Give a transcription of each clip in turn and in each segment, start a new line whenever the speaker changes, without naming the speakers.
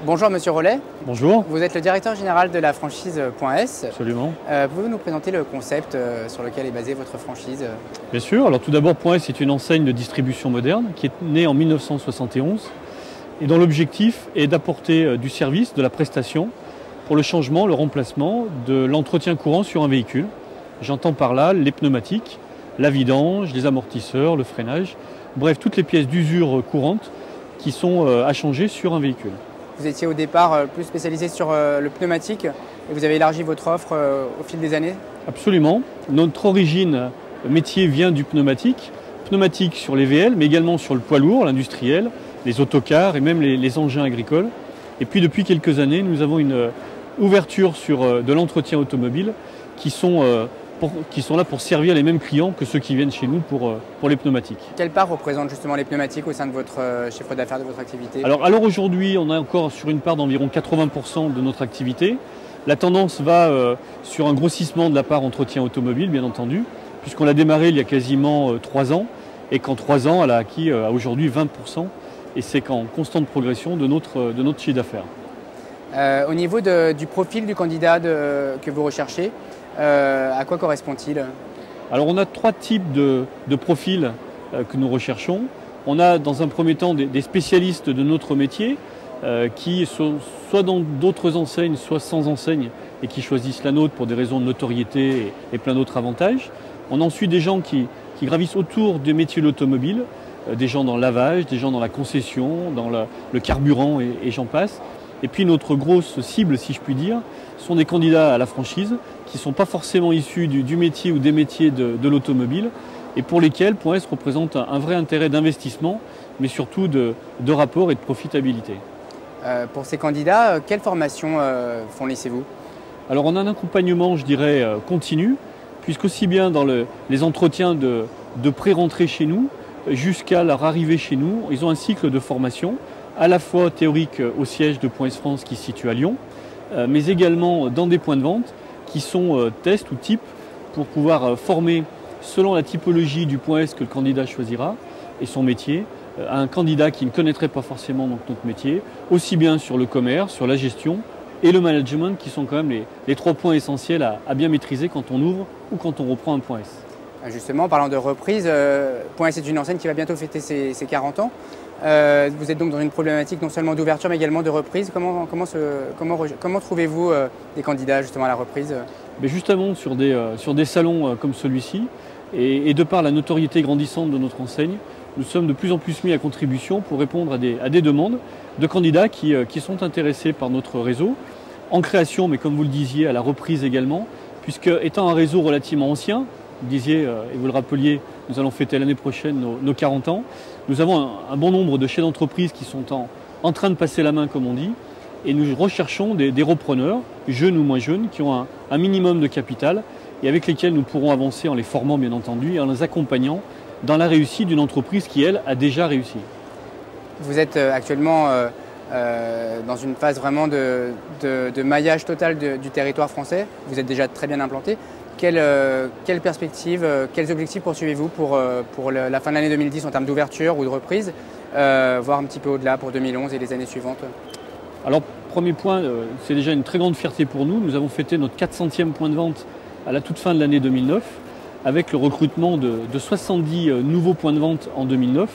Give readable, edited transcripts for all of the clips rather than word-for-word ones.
Bonjour Monsieur Rollet.
Bonjour.
Vous êtes le directeur général de la franchise .s.
Absolument.
Pouvez-vous nous présenter le concept sur lequel est basée votre franchise?
Bien sûr. Alors tout d'abord, .s est une enseigne de distribution moderne qui est née en 1971 et dont l'objectif est d'apporter du service, de la prestation pour le changement, le remplacement de l'entretien courant sur un véhicule. J'entends par là les pneumatiques, la vidange, les amortisseurs, le freinage, bref, toutes les pièces d'usure courantes qui sont à changer sur un véhicule.
Vous étiez au départ plus spécialisé sur le pneumatique et vous avez élargi votre offre au fil des années?
Absolument. Notre origine métier vient du pneumatique. Pneumatique sur les VL, mais également sur le poids lourd, l'industriel, les autocars et même les engins agricoles. Et puis depuis quelques années, nous avons une ouverture sur de l'entretien automobile qui sont là pour servir les mêmes clients que ceux qui viennent chez nous pour les pneumatiques.
Quelle part représentent justement les pneumatiques au sein de votre chiffre d'affaires, de votre activité?
Alors aujourd'hui, on est encore sur une part d'environ 80% de notre activité. La tendance va sur un grossissement de la part entretien automobile, bien entendu, puisqu'on l'a démarré il y a quasiment 3 ans, et qu'en 3 ans, elle a acquis aujourd'hui 20%, et c'est qu'en constante progression de notre chiffre d'affaires.
Au niveau du profil du candidat que vous recherchez, à quoi correspond-il?
Alors on a 3 types de profils que nous recherchons. On a dans un premier temps des spécialistes de notre métier qui sont soit dans d'autres enseignes, soit sans enseigne et qui choisissent la nôtre pour des raisons de notoriété et plein d'autres avantages. On a ensuite des gens qui gravissent autour des métiers de l'automobile, des gens dans le lavage, des gens dans la concession, dans le carburant et j'en passe. Et puis notre grosse cible, si je puis dire, sont des candidats à la franchise qui ne sont pas forcément issus du métier ou des métiers de l'automobile et pour lesquels .s représente un vrai intérêt d'investissement, mais surtout de rapport et de profitabilité.
Pour ces candidats, quelle formation fournissez-vous?
Alors on a un accompagnement, je dirais, continu, puisqu'aussi bien dans les entretiens de pré-rentrée chez nous, jusqu'à leur arrivée chez nous, ils ont un cycle de formation, à la fois théorique au siège de .s France qui se situe à Lyon, mais également dans des points de vente qui sont tests ou types pour pouvoir former, selon la typologie du .s que le candidat choisira et son métier, à un candidat qui ne connaîtrait pas forcément donc notre métier, aussi bien sur le commerce, sur la gestion et le management qui sont quand même les 3 points essentiels à bien maîtriser quand on ouvre ou quand on reprend un .s.
Justement, en parlant de reprise, .s est une enseigne qui va bientôt fêter ses 40 ans. Vous êtes donc dans une problématique non seulement d'ouverture mais également de reprise. Comment trouvez-vous des candidats justement à la reprise?
Mais justement sur des salons comme celui-ci et de par la notoriété grandissante de notre enseigne, nous sommes de plus en plus mis à contribution pour répondre à des demandes de candidats qui sont intéressés par notre réseau, en création mais comme vous le disiez à la reprise également, puisque étant un réseau relativement ancien, vous disiez et vous le rappeliez, nous allons fêter l'année prochaine nos 40 ans. Nous avons un bon nombre de chefs d'entreprise qui sont en train de passer la main, comme on dit, et nous recherchons des repreneurs, jeunes ou moins jeunes, qui ont un minimum de capital et avec lesquels nous pourrons avancer en les formant, bien entendu, et en les accompagnant dans la réussite d'une entreprise qui, elle, a déjà réussi.
Vous êtes actuellement dans une phase vraiment de maillage total du territoire français. Vous êtes déjà très bien implanté. Quelles perspectives, quels objectifs poursuivez-vous pour la fin de l'année 2010 en termes d'ouverture ou de reprise, voire un petit peu au-delà pour 2011 et les années suivantes?
Alors, premier point, c'est déjà une très grande fierté pour nous. Nous avons fêté notre 400e point de vente à la toute fin de l'année 2009, avec le recrutement de 70 nouveaux points de vente en 2009,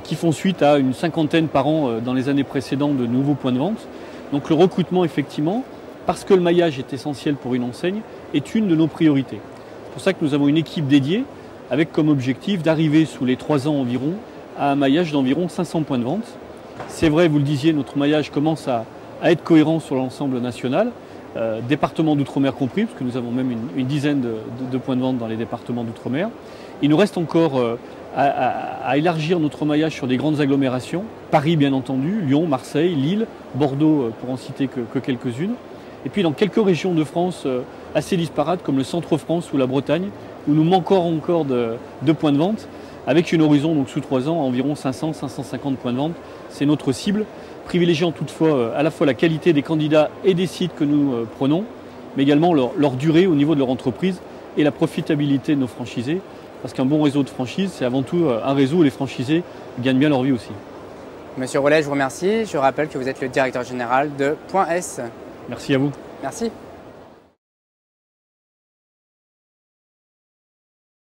qui font suite à une 50aine par an dans les années précédentes de nouveaux points de vente. Donc le recrutement, effectivement, parce que le maillage est essentiel pour une enseigne, est une de nos priorités. C'est pour ça que nous avons une équipe dédiée avec comme objectif d'arriver sous les 3 ans environ à un maillage d'environ 500 points de vente. C'est vrai, vous le disiez, notre maillage commence à être cohérent sur l'ensemble national, départements d'outre-mer compris, parce que nous avons même une dizaine de points de vente dans les départements d'outre-mer. Il nous reste encore à élargir notre maillage sur des grandes agglomérations, Paris bien entendu, Lyon, Marseille, Lille, Bordeaux pour en citer que quelques-unes. Et puis dans quelques régions de France assez disparates comme le centre-France ou la Bretagne, où nous manquons encore de points de vente, avec une horizon donc sous 3 ans environ 500-550 points de vente. C'est notre cible, privilégiant toutefois à la fois la qualité des candidats et des sites que nous prenons, mais également leur durée au niveau de leur entreprise et la profitabilité de nos franchisés. Parce qu'un bon réseau de franchise, c'est avant tout un réseau où les franchisés gagnent bien leur vie aussi.
Monsieur Rollet, je vous remercie. Je rappelle que vous êtes le directeur général de Point S.
Merci à vous.
Merci.